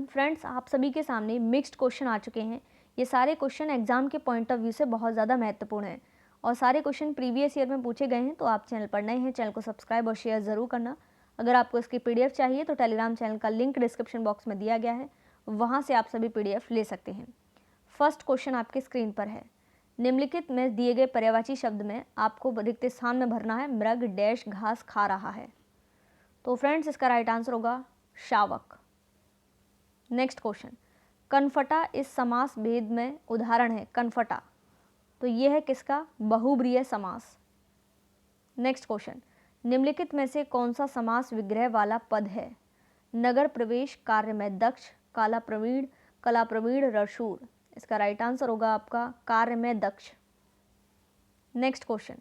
Friends, आप सभी के सामने मिक्स्ड क्वेश्चन आ चुके हैं। ये सारे क्वेश्चन एग्जाम के पॉइंट ऑफ व्यू से बहुत ज़्यादा महत्वपूर्ण हैं और सारे क्वेश्चन प्रीवियस ईयर में पूछे गए हैं। तो आप चैनल पर नए हैं, चैनल को सब्सक्राइब और शेयर ज़रूर करना। अगर आपको इसकी PDF चाहिए तो टेलीग्राम चैनल का लिंक डिस्क्रिप्शन बॉक्स में दिया गया है, वहाँ से आप सभी PDF ले सकते हैं। फर्स्ट क्वेश्चन आपके स्क्रीन पर है। निम्नलिखित में दिए गए पर्यायवाची शब्द में आपको रिक्त स्थान में भरना है। मृग डैश घास खा रहा है। तो फ्रेंड्स, इसका राइट आंसर होगा शावक। नेक्स्ट क्वेश्चन, कनफटा इस समास भेद में उदाहरण है। कनफटा, तो ये है किसका? बहुब्रीहि समास। नेक्स्ट क्वेश्चन, निम्नलिखित में से कौन सा समास विग्रह वाला पद है? नगर प्रवेश, कार्य में दक्ष, काला प्रवीण, कला प्रवीण, रसूर। इसका राइट आंसर होगा आपका कार्य में दक्ष। नेक्स्ट क्वेश्चन,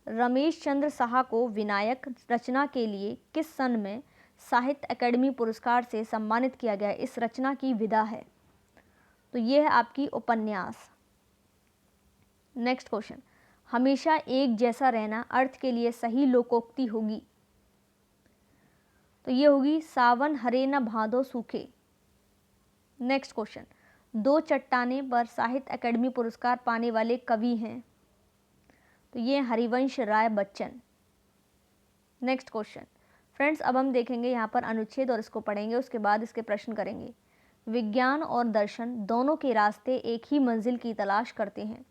रमेश चंद्र साहा को विनायक रचना के लिए किस सन में साहित्य अकेडमी पुरस्कार से सम्मानित किया गया? इस रचना की विधा है, तो ये है आपकी उपन्यास। नेक्स्ट क्वेश्चन, हमेशा एक जैसा रहना अर्थ के लिए सही लोकोक्ति होगी, तो ये होगी सावन हरे न भादो सूखे। नेक्स्ट क्वेश्चन, दो चट्टानें पर साहित्य अकेडमी पुरस्कार पाने वाले कवि हैं, तो ये Harivansh Rai Bachchan. Next question, friends, अब हम देखेंगे यहाँ पर अनुच्छेद और इसको पढ़ेंगे, उसके बाद इसके प्रश्न करेंगे। विज्ञान और दर्शन दोनों के रास्ते एक ही मंजिल की तलाश करते हैं।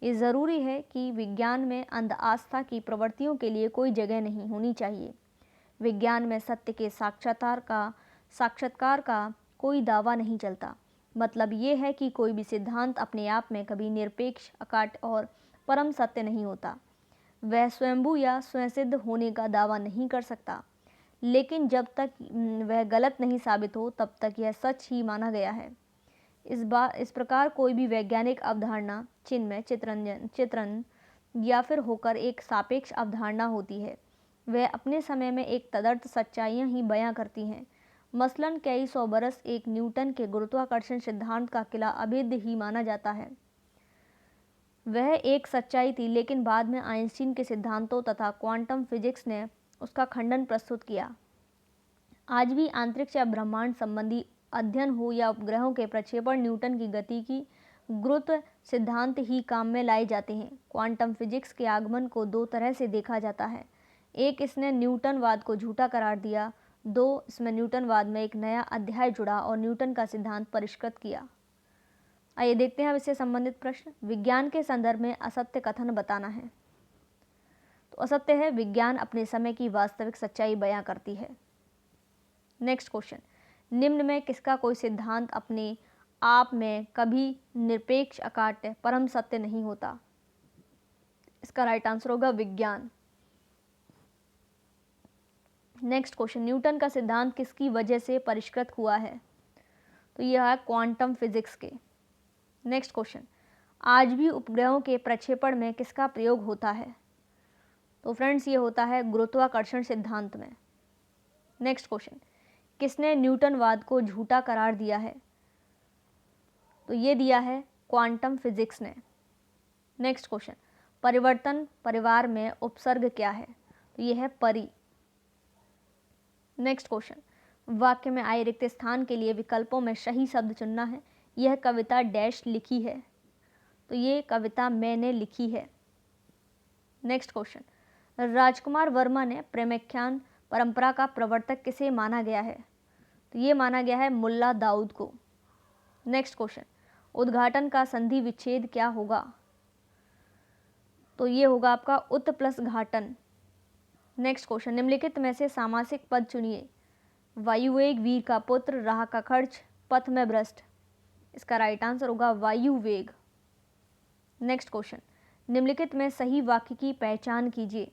ये ज़रूरी है कि विज्ञान में अंध आस्था की प्रवृत्तियों के लिए कोई जगह नहीं होनी चाहिए। विज्ञान में सत्य के साक्षात्कार का कोई दावा नहीं चलता। मतलब ये है कि कोई भी सिद्धांत अपने आप में कभी निरपेक्ष, अकाट और परम सत्य नहीं होता। वह स्वयंभू या स्वयंसिद्ध होने का दावा नहीं कर सकता, लेकिन जब तक वह गलत नहीं साबित हो तब तक यह सच ही माना गया है। इस प्रकार कोई भी वैज्ञानिक अवधारणा चिन्मय, चित्रण या फिर होकर एक सापेक्ष अवधारणा होती है। वह अपने समय में एक तदर्थ सच्चाइयाँ ही बयां करती हैं। मसलन कई सौ बरस एक न्यूटन के गुरुत्वाकर्षण सिद्धांत का किला अभेद्य ही माना जाता है। वह एक सच्चाई थी, लेकिन बाद में आइंस्टीन के सिद्धांतों तथा क्वांटम फिजिक्स ने उसका खंडन प्रस्तुत किया। आज भी अंतरिक्ष या ब्रह्मांड संबंधी अध्ययन हो या उपग्रहों के प्रक्षेपण, न्यूटन की गति की गुरुत्व सिद्धांत ही काम में लाए जाते हैं। क्वांटम फिजिक्स के आगमन को दो तरह से देखा जाता है। एक, इसने न्यूटनवाद को झूठा करार दिया। दो, इसमें न्यूटनवाद में एक नया अध्याय जुड़ा और न्यूटन का सिद्धांत परिष्कृत किया। आइए देखते हैं अब इससे संबंधित प्रश्न। विज्ञान के संदर्भ में असत्य कथन बताना है, तो असत्य है विज्ञान अपने समय की वास्तविक सच्चाई बयां करती है। नेक्स्ट क्वेश्चन, निम्न में किसका कोई सिद्धांत अपने आप में कभी निरपेक्ष, अकाट्य, परम सत्य नहीं होता? इसका राइट आंसर होगा विज्ञान। नेक्स्ट क्वेश्चन, न्यूटन का सिद्धांत किसकी वजह से परिष्कृत हुआ है? तो यह है क्वांटम फिजिक्स के। नेक्स्ट क्वेश्चन, आज भी उपग्रहों के प्रक्षेपण में किसका प्रयोग होता है? तो फ्रेंड्स, ये होता है गुरुत्वाकर्षण सिद्धांत में। नेक्स्ट क्वेश्चन, किसने न्यूटनवाद को झूठा करार दिया है? तो ये दिया है क्वांटम फिजिक्स ने। नेक्स्ट क्वेश्चन, परिवर्तन परिवार में उपसर्ग क्या है? तो ये है परि। नेक्स्ट क्वेश्चन, वाक्य में आए रिक्त स्थान के लिए विकल्पों में सही शब्द चुनना है। यह कविता डैश लिखी है, तो ये कविता मैंने लिखी है। नेक्स्ट क्वेश्चन, राजकुमार वर्मा ने प्रेमाख्यान परंपरा का प्रवर्तक किसे माना गया है? तो ये माना गया है मुल्ला दाऊद को। नेक्स्ट क्वेश्चन, उद्घाटन का संधि विच्छेद क्या होगा? तो ये होगा आपका उत प्लस घाटन। नेक्स्ट क्वेश्चन, निम्नलिखित में से सामासिक पद चुनिए। वायुवेग, वीर का पुत्र, राह का खर्च, पथ में भ्रष्ट। इसका राइट आंसर होगा वायुवेग। नेक्स्ट क्वेश्चन, निम्नलिखित में सही वाक्य की पहचान कीजिए।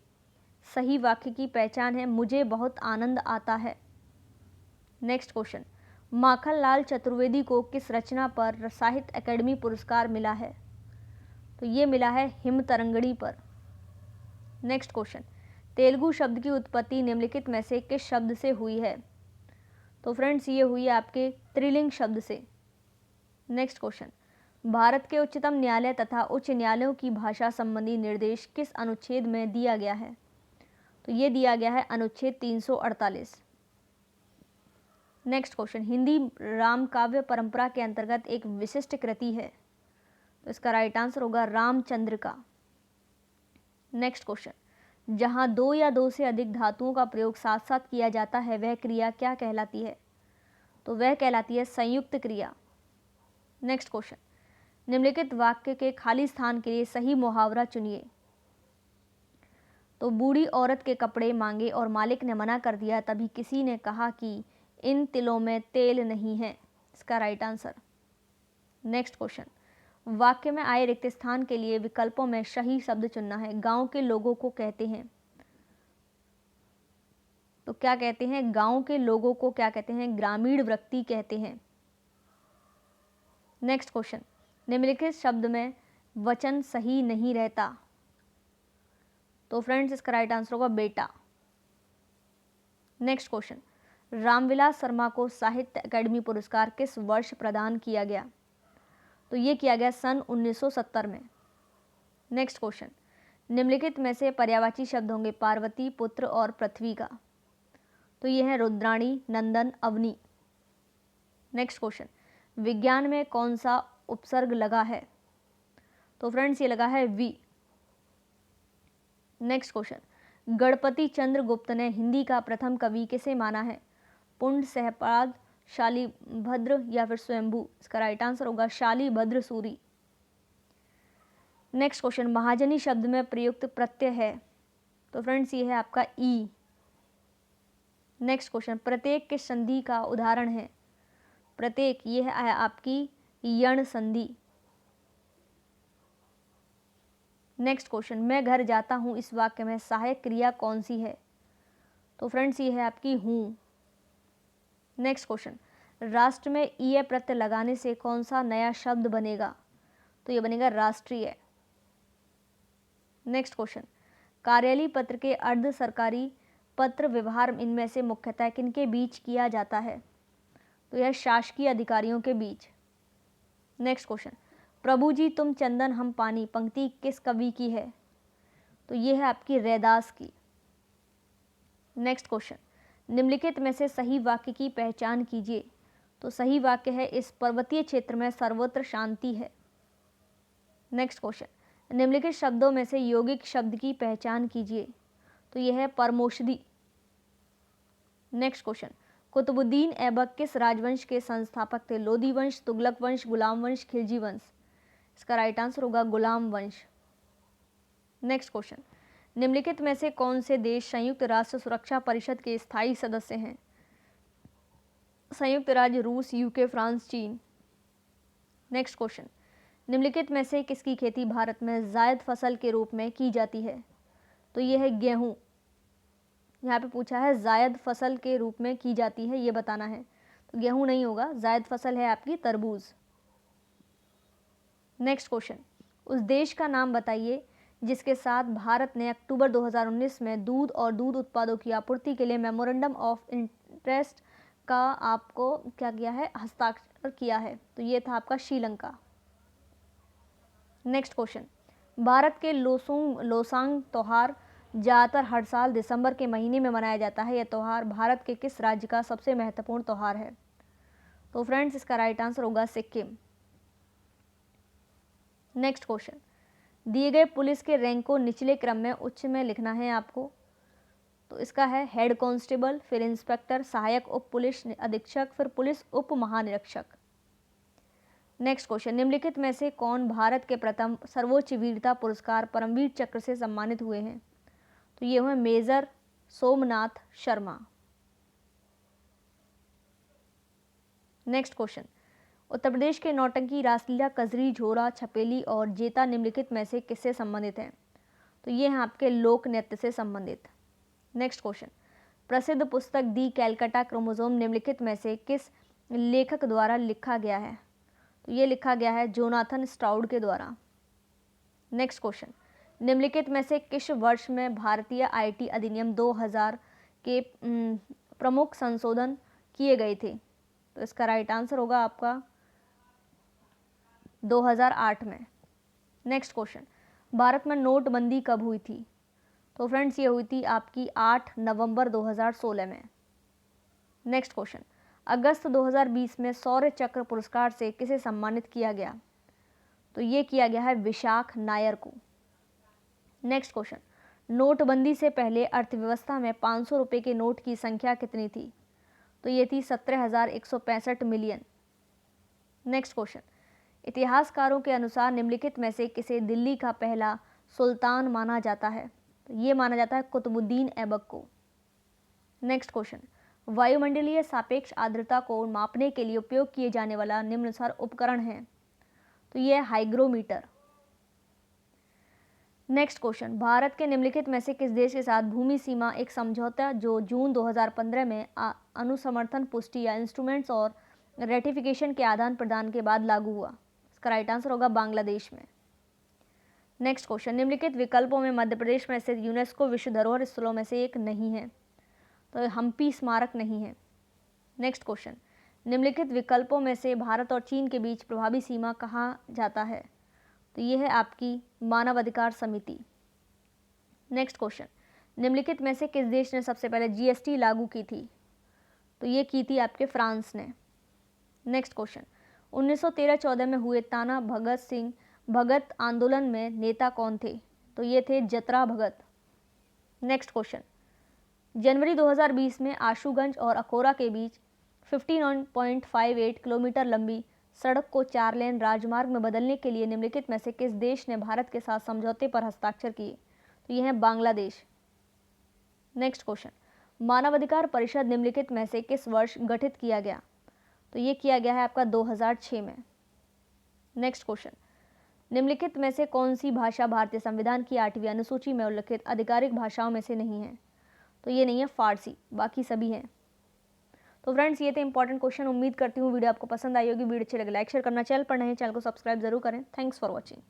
सही वाक्य की पहचान है मुझे बहुत आनंद आता है। नेक्स्ट क्वेश्चन, माखनलाल चतुर्वेदी को किस रचना पर साहित्य अकेडमी पुरस्कार मिला है? तो ये मिला है हिम तरंगड़ी पर। नेक्स्ट क्वेश्चन, तेलुगु शब्द की उत्पत्ति निम्नलिखित में से किस शब्द से हुई है? तो फ्रेंड्स, ये हुई है आपके त्रिलिंग शब्द से। नेक्स्ट क्वेश्चन, भारत के उच्चतम न्यायालय तथा उच्च न्यायालयों की भाषा संबंधी निर्देश किस अनुच्छेद में दिया गया है? तो ये दिया गया है अनुच्छेद 348। नेक्स्ट क्वेश्चन, हिंदी राम काव्य परंपरा के अंतर्गत एक विशिष्ट कृति है, तो इसका राइट आंसर होगा रामचंद्र का। नेक्स्ट क्वेश्चन, जहां दो या दो से अधिक धातुओं का प्रयोग साथ साथ किया जाता है वह क्रिया क्या कहलाती है, तो वह कहलाती है संयुक्त क्रिया। नेक्स्ट क्वेश्चन, निम्नलिखित वाक्य के खाली स्थान के लिए सही मुहावरा चुनिए। तो बूढ़ी औरत के कपड़े मांगे और मालिक ने मना कर दिया, तभी किसी ने कहा कि इन तिलों में तेल नहीं है, इसका राइट आंसर। नेक्स्ट क्वेश्चन, वाक्य में आए रिक्त स्थान के लिए विकल्पों में सही शब्द चुनना है। गांव के लोगों को कहते हैं, तो क्या कहते हैं, गांव के लोगों को क्या कहते हैं, ग्रामीण व्यक्ति कहते हैं। नेक्स्ट क्वेश्चन, निम्नलिखित शब्द में वचन सही नहीं रहता, तो फ्रेंड्स इसका राइट आंसर होगा बेटा। नेक्स्ट क्वेश्चन, रामविलास शर्मा को साहित्य अकादमी पुरस्कार किस वर्ष प्रदान किया गया, तो ये किया गया सन 1970 में। नेक्स्ट क्वेश्चन, निम्नलिखित में से पर्यायवाची शब्द होंगे पार्वती, पुत्र और पृथ्वी का, तो ये है रुद्राणी, नंदन, अवनी। नेक्स्ट क्वेश्चन, विज्ञान में कौन सा उपसर्ग लगा है, तो फ्रेंड्स ये लगा है वी। नेक्स्ट क्वेश्चन, गणपति चंद्र गुप्त ने हिंदी का प्रथम कवि किसे माना है, पुंड, सहपाद, शालिभद्र या फिर स्वयंभू, इसका राइट आंसर होगा शालिभद्र सूरी। नेक्स्ट क्वेश्चन, महाजनी शब्द में प्रयुक्त प्रत्यय है, तो फ्रेंड्स ये है आपका ई। नेक्स्ट क्वेश्चन, प्रत्येक किस संधि का उदाहरण है, प्रत्येक ये है आपकी यण संधि। नेक्स्ट क्वेश्चन, मैं घर जाता हूं इस वाक्य में सहायक क्रिया कौन सी है, तो फ्रेंड्स ये है आपकी हूं। नेक्स्ट क्वेश्चन, राष्ट्र में ईय प्रत्यय लगाने से कौन सा नया शब्द बनेगा, तो ये बनेगा राष्ट्रीय। नेक्स्ट क्वेश्चन, कार्यालय पत्र के अर्ध सरकारी पत्र व्यवहार इनमें से मुख्यतः किनके बीच किया जाता है, तो यह शासकीय अधिकारियों के बीच। नेक्स्ट क्वेश्चन, प्रभु जी तुम चंदन हम पानी पंक्ति किस कवि की है, तो यह है आपकी रैदास की। नेक्स्ट क्वेश्चन, निम्नलिखित में से सही वाक्य की पहचान कीजिए, तो सही वाक्य है इस पर्वतीय क्षेत्र में सर्वत्र शांति है। नेक्स्ट क्वेश्चन, निम्नलिखित शब्दों में से यौगिक शब्द की पहचान कीजिए, तो यह है परमौषधि। नेक्स्ट क्वेश्चन, कुतुबुद्दीन ऐबक किस राजवंश के संस्थापक थे, लोधी वंश, तुगलक वंश, गुलाम वंश, खिलजी वंश, इसका राइट आंसर होगा गुलाम वंश। नेक्स्ट क्वेश्चन, निम्नलिखित में से कौन से देश संयुक्त राष्ट्र सुरक्षा परिषद के स्थायी सदस्य हैं, संयुक्त राज्य रूस, यूके, फ्रांस, चीन। नेक्स्ट क्वेश्चन, निम्नलिखित में से किसकी खेती भारत में जायद फसल के रूप में की जाती है, तो यह है गेहूं। यहाँ पे पूछा है जायद फसल के रूप में की जाती है, ये बताना है, तो गेहूं नहीं होगा, जायद फसल है आपकी तरबूज। नेक्स्ट क्वेश्चन, उस देश का नाम बताइए जिसके साथ भारत ने अक्टूबर 2019 में दूध और दूध उत्पादों की आपूर्ति के लिए मेमोरेंडम ऑफ इंटरेस्ट का आपको क्या किया है, हस्ताक्षर किया है, तो ये था आपका श्रीलंका। नेक्स्ट क्वेश्चन, भारत के लोसांग त्योहार ज़्यादातर हर साल दिसंबर के महीने में मनाया जाता है। यह त्यौहार भारत के किस राज्य का सबसे महत्वपूर्ण त्यौहार है, तो फ्रेंड्स इसका राइट आंसर होगा सिक्किम। नेक्स्ट क्वेश्चन, दिए गए पुलिस के रैंक को निचले क्रम में उच्च में लिखना है आपको, तो इसका है हेड कांस्टेबल, फिर इंस्पेक्टर, सहायक उप पुलिस अधीक्षक, फिर पुलिस उप महानिरीक्षक। नेक्स्ट क्वेश्चन, निम्नलिखित में से कौन भारत के प्रथम सर्वोच्च वीरता पुरस्कार परमवीर चक्र से सम्मानित हुए हैं, तो ये हुए major Somnath Sharma. Next question, Uttar Pradesh के नौटंकी, रासलीला, कजरी, झोरा, छपेली और जेता निम्नलिखित में से किससे संबंधित हैं, तो ये हैं आपके लोक नृत्य से संबंधित। नेक्स्ट क्वेश्चन, प्रसिद्ध पुस्तक दी कैलकाटा क्रोमोसोम निम्नलिखित में से किस लेखक द्वारा लिखा गया है, तो ये लिखा गया है जोनाथन स्ट्राउड के द्वारा। नेक्स्ट क्वेश्चन, निम्नलिखित में से किस वर्ष में भारतीय आईटी अधिनियम 2000 के प्रमुख संशोधन किए गए थे, तो इसका राइट आंसर होगा आपका 2008 में। नेक्स्ट क्वेश्चन, भारत में नोटबंदी कब हुई थी, तो फ्रेंड्स ये हुई थी आपकी 8 नवंबर 2016 में। नेक्स्ट क्वेश्चन, अगस्त 2020 में शौर्य चक्र पुरस्कार से किसे सम्मानित किया गया? तो ये किया गया है विशाख नायर को। नेक्स्ट क्वेश्चन, नोटबंदी से पहले अर्थव्यवस्था में 500 रुपये के नोट की संख्या कितनी थी? तो ये थी 17,165 मिलियन। नेक्स्ट क्वेश्चन, इतिहासकारों के अनुसार निम्नलिखित में से किसे दिल्ली का पहला सुल्तान माना जाता है? तो ये माना जाता है कुतुबुद्दीन ऐबक को। नेक्स्ट क्वेश्चन, वायुमंडलीय सापेक्ष आर्द्रता को मापने के लिए उपयोग किए जाने वाला निम्नानुसार उपकरण है? तो ये है हाइग्रोमीटर। नेक्स्ट क्वेश्चन, भारत के निम्नलिखित में से किस देश के साथ भूमि सीमा एक समझौता जो जून 2015 में अनुसमर्थन पुष्टि या इंस्ट्रूमेंट्स और रेटिफिकेशन के आदान प्रदान के बाद लागू हुआ? इसका राइट आंसर होगा बांग्लादेश में। नेक्स्ट क्वेश्चन, निम्नलिखित विकल्पों में मध्य प्रदेश में स्थित यूनेस्को विश्व धरोहर स्थलों में से एक नहीं है? तो हम्पी स्मारक नहीं है। नेक्स्ट क्वेश्चन, निम्नलिखित विकल्पों में से भारत और चीन के बीच प्रभावी सीमा कहा जाता है? तो ये है आपकी मानव अधिकार समिति। नेक्स्ट क्वेश्चन, निम्नलिखित में से किस देश ने सबसे पहले जीएसटी लागू की थी? तो ये की थी आपके फ्रांस ने। नेक्स्ट क्वेश्चन, 1913-14 में हुए ताना भगत आंदोलन में नेता कौन थे? तो ये थे जतरा भगत। नेक्स्ट क्वेश्चन, जनवरी 2020 में आशुगंज और अकोरा के बीच 59.58 किलोमीटर लंबी सड़क को 4 लेन राजमार्ग में बदलने के लिए निम्नलिखित में से किस देश ने भारत के साथ समझौते पर हस्ताक्षर किए? तो यह है बांग्लादेश। नेक्स्ट क्वेश्चन, मानवाधिकार परिषद निम्नलिखित में से किस वर्ष गठित किया गया? तो ये किया गया है आपका 2006 में। नेक्स्ट क्वेश्चन, निम्नलिखित में से कौन सी भाषा भारतीय संविधान की 8वीं अनुसूची में उल्लिखित आधिकारिक भाषाओं में से नहीं है? तो ये नहीं है फारसी, बाकी सभी हैं। तो फ्रेंड्स, ये थे इंपॉर्टेंट क्वेश्चन। उम्मीद करती हूँ वीडियो आपको पसंद आई होगी। वीडियो अच्छी लगे लाइक शेयर करना, चैनल पर नए चैनल को सब्सक्राइब जरूर करें। Thanks for watching.